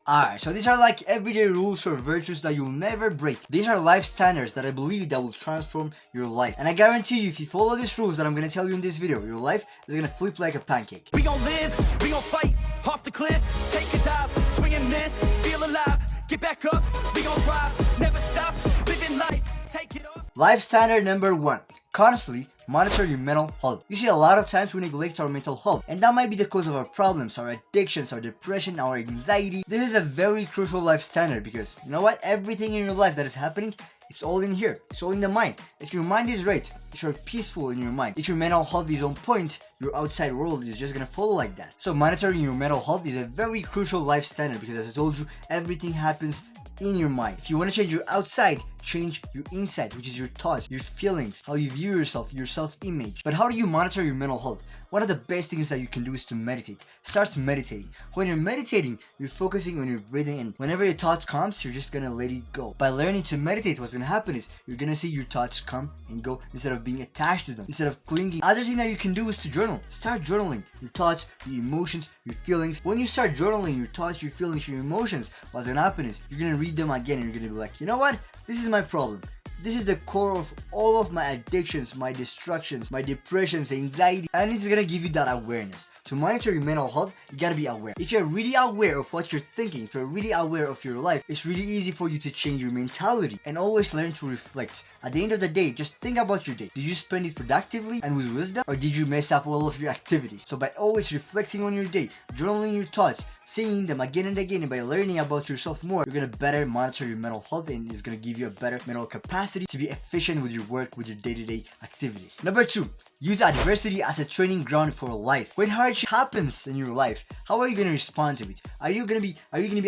Alright, so these are like everyday rules or virtues that you'll never break. These are life standards that I believe that will transform your life. And I guarantee you, if you follow these rules that I'm gonna tell you in this video, your life is gonna flip like a pancake. We gon' live, we gon' fight, off the cliff, take a dive, swing and miss, feel alive, get back up, we gon' thrive, never stop, living life, take it off. Life standard number 1. Constantly monitor your mental health. You see, a lot of times we neglect our mental health, and that might be the cause of our problems, our addictions, our depression, our anxiety. This is a very crucial life standard because you know what? Everything in your life that is happening, it's all in here. It's all in the mind. If your mind is right, if you're peaceful in your mind, if your mental health is on point, your outside world is just gonna follow like that. So monitoring your mental health is a very crucial life standard because, as I told you, everything happens in your mind. If you want to change your outside, change your inside, which is your thoughts, your feelings, how you view yourself, your self-image. But how do you monitor your mental health? One of the best things that you can do is to meditate. Start meditating. When you're meditating, you're focusing on your breathing, and whenever your thought comes, you're just gonna let it go. By learning to meditate, what's gonna happen is you're gonna see your thoughts come and go instead of being attached to them, instead of clinging. Other thing that you can do is to journal. Start journaling your thoughts, your emotions, your feelings. When you start journaling your thoughts, your feelings, your emotions, what's gonna happen is you're gonna read them again and you're gonna be like, you know what? This is my problem. This is the core of all of my addictions, my distractions, my depressions, anxiety, and it's gonna give you that awareness. To monitor your mental health, you gotta be aware. If you're really aware of what you're thinking, if you're really aware of your life, it's really easy for you to change your mentality and always learn to reflect. At the end of the day, just think about your day. Did you spend it productively and with wisdom, or did you mess up all of your activities? So by always reflecting on your day, journaling your thoughts, saying them again and again, and by learning about yourself more, you're gonna better monitor your mental health, and it's gonna give you a better mental capacity to be efficient with your work, with your day-to-day activities. Number 2, use adversity as a training ground for life. When hardship happens in your life, how are you gonna respond to it? Are you gonna be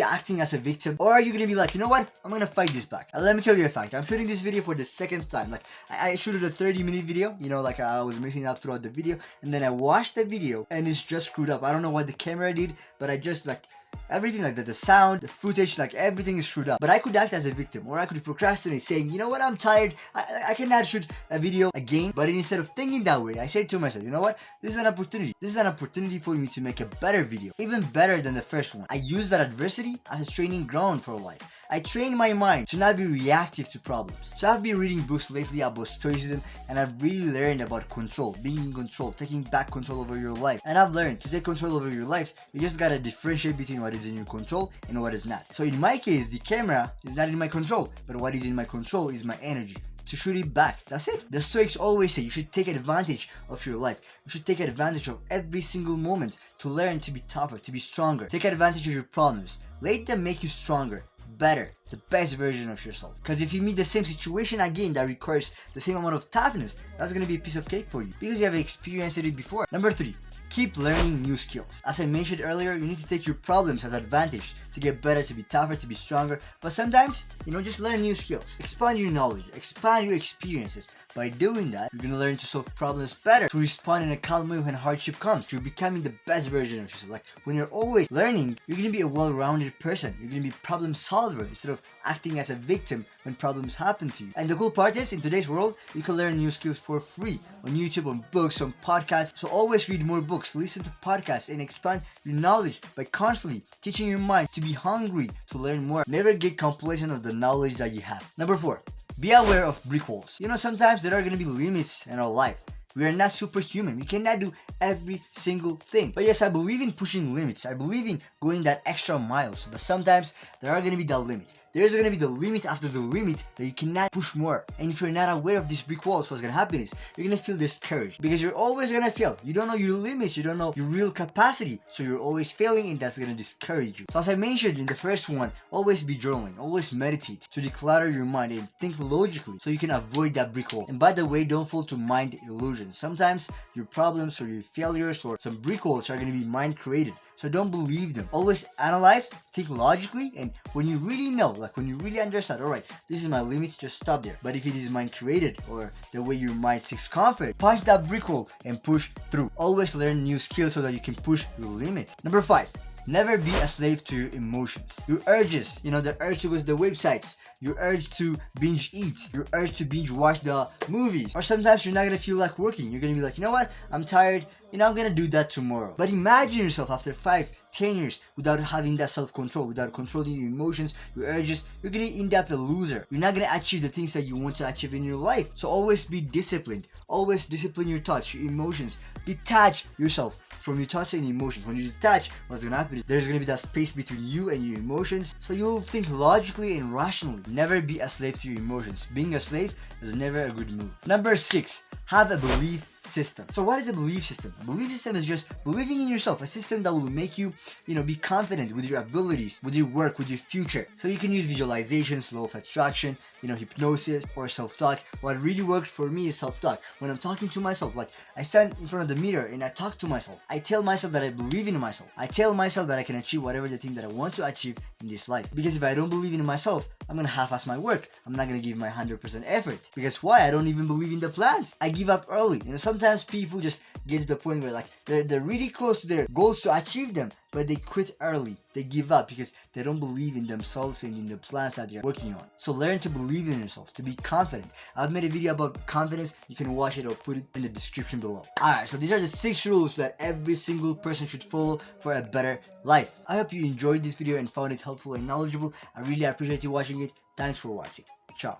acting as a victim, or are you gonna be like, you know what? I'm gonna fight this back. And let me tell you a fact. I'm shooting this video for the second time. Like I shooted a 30-minute video, you know, like I was messing up throughout the video, and then I watched the video and it's just screwed up. I don't know what the camera did, but I just like everything, like the sound, the footage, like everything is screwed up. But I could act as a victim, or I could procrastinate saying, you know what, I'm tired, I cannot shoot a video again. But instead of thinking that way, I said to myself, you know what, this is an opportunity. This is an opportunity for me to make a better video, even better than the first one. I use that adversity as a training ground for life. I train my mind to not be reactive to problems. So I've been reading books lately about stoicism, and I've really learned about control, being in control, taking back control over your life. And I've learned to take control over your life, you just gotta differentiate between what is in your control and what is not. So in my case, the camera is not in my control, but what is in my control is my energy to shoot it back. That's it. The Stoics always say you should take advantage of your life. You should take advantage of every single moment to learn to be tougher, to be stronger. Take advantage of your problems. Let them make you stronger, better, the best version of yourself. Because if you meet the same situation again that requires the same amount of toughness, that's gonna be a piece of cake for you because you have experienced it before. Number 3, keep learning new skills. As I mentioned earlier, you need to take your problems as advantage to get better, to be tougher, to be stronger. But sometimes, you know, just learn new skills. Expand your knowledge, expand your experiences. By doing that, you're gonna learn to solve problems better, to respond in a calm way when hardship comes. You're becoming the best version of yourself. Like when you're always learning, you're gonna be a well-rounded person. You're gonna be a problem solver instead of acting as a victim when problems happen to you. And the cool part is, in today's world, you can learn new skills for free on YouTube, on books, on podcasts. So always read more books, listen to podcasts, and expand your knowledge by constantly teaching your mind to be hungry to learn more. Never get complacent of the knowledge that you have. Number 4, be aware of brick walls. You know, sometimes there are gonna be limits in our life. We are not superhuman. We cannot do every single thing. But yes, I believe in pushing limits. I believe in going that extra miles. But sometimes there are gonna be that limit. There's gonna be the limit after the limit that you cannot push more. And if you're not aware of these brick walls, what's gonna happen is you're gonna feel discouraged because you're always gonna fail. You don't know your limits, you don't know your real capacity, so you're always failing, and that's gonna discourage you. So as I mentioned in the first one, always be journaling, always meditate to declutter your mind and think logically so you can avoid that brick wall. And by the way, don't fall to mind illusions. Sometimes your problems or your failures or some brick walls are gonna be mind created. So don't believe them. Always analyze, think logically, and when you really know, like when you really understand, alright, this is my limits, just stop there. But if it is mind created or the way your mind seeks comfort, punch that brick wall and push through. Always learn new skills so that you can push your limits. Number 5, never be a slave to your emotions. Your urges, you know, the urge to go to the websites, your urge to binge eat, your urge to binge watch the movies. Or sometimes you're not gonna feel like working. You're gonna be like, you know what, I'm tired, I'm gonna do that tomorrow. But imagine yourself after 5, 10 years without having that self-control, without controlling your emotions, your urges. You're gonna end up a loser. You're not gonna achieve the things that you want to achieve in your life. So always be disciplined. Always discipline your thoughts, your emotions. Detach yourself from your thoughts and emotions. When you detach, what's gonna happen is there's gonna be that space between you and your emotions. So you'll think logically and rationally. Never be a slave to your emotions. Being a slave is never a good move. Number 6, have a belief system. So what is a belief system? A belief system is just believing in yourself, a system that will make you, be confident with your abilities, with your work, with your future. So you can use visualizations, law of attraction, hypnosis, or self-talk. What really worked for me is self-talk. When I'm talking to myself, like I stand in front of the mirror and I talk to myself. I tell myself that I believe in myself. I tell myself that I can achieve whatever the thing that I want to achieve in this life. Because if I don't believe in myself, I'm gonna half-ass my work. I'm not gonna give my 100% effort. Because why? I don't even believe in the plans. I give up early. Sometimes people just get to the point where they're really close to their goals to achieve them, but they quit early. They give up because they don't believe in themselves and in the plans that they're working on. So learn to believe in yourself, to be confident. I've made a video about confidence. You can watch it or put it in the description below. Alright, so these are the 6 rules that every single person should follow for a better life. I hope you enjoyed this video and found it helpful and knowledgeable. I really appreciate you watching it. Thanks for watching. Ciao.